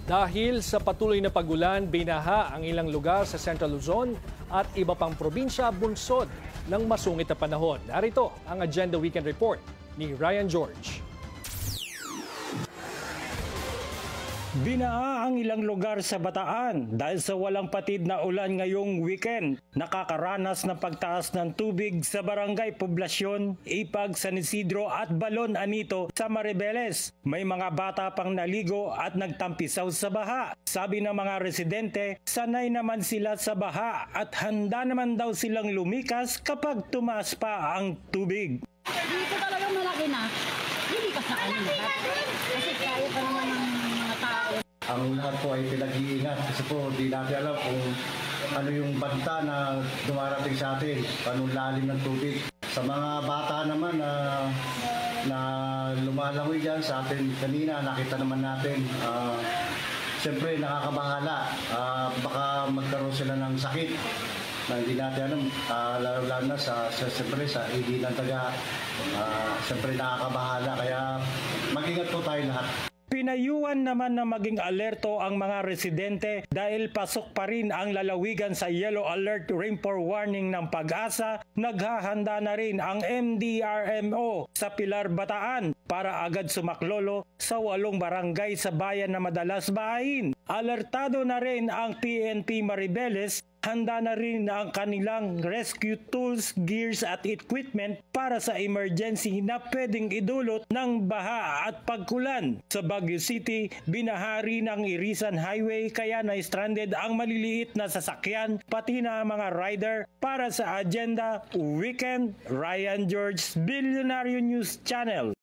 Dahil sa patuloy na pagulan, binaha ang ilang lugar sa Central Luzon at iba pang probinsya bunsod ng masungit na panahon. Narito ang Agenda Weekend Report ni Ryan George. Binaha ang ilang lugar sa Bataan dahil sa walang patid na ulan ngayong weekend. Nakakaranas ng pagtaas ng tubig sa barangay Poblasyon, Ipag, San Isidro at Balon Anito sa Maribeles. May mga bata pang naligo at nagtampisaw sa baha. Sabi ng mga residente, sanay naman sila sa baha at handa naman daw silang lumikas kapag tumaas pa ang tubig. Dito talagang malaki na. Hindi ka sa kanila. Kasi kaya pa naman ng mga tao. Ang lahat po ay pinag-iingat kasi po di natin alam kung ano yung banta na dumarating sa atin, panong lalim ng tubig. Sa mga bata naman na lumalangoy dyan sa atin kanina, nakita naman natin, siyempre nakakabahala. Baka magkaroon sila ng sakit na hindi natin alam, lalo na siyempre sa hindi ng taga, siyempre nakakabahala. Kaya mag-ingat po tayo lahat. Pinayuhan naman na maging alerto ang mga residente dahil pasok pa rin ang lalawigan sa Yellow Alert Rainfall Warning ng Pag-asa. Naghahanda na rin ang MDRMO sa Pilar, Bataan para agad sumaklolo sa 8 barangay sa bayan na madalas bahain. Alertado na rin ang PNP Maribeles. Handa na rin ang kanilang rescue tools, gears at equipment para sa emergency na pwedeng idulot ng baha at pagkulan. Sa Baguio City, binahari ng Irisan Highway kaya na-stranded ang maliliit na sasakyan pati na mga rider. Para sa Agenda Weekend, Ryan George, Billionaire News Channel.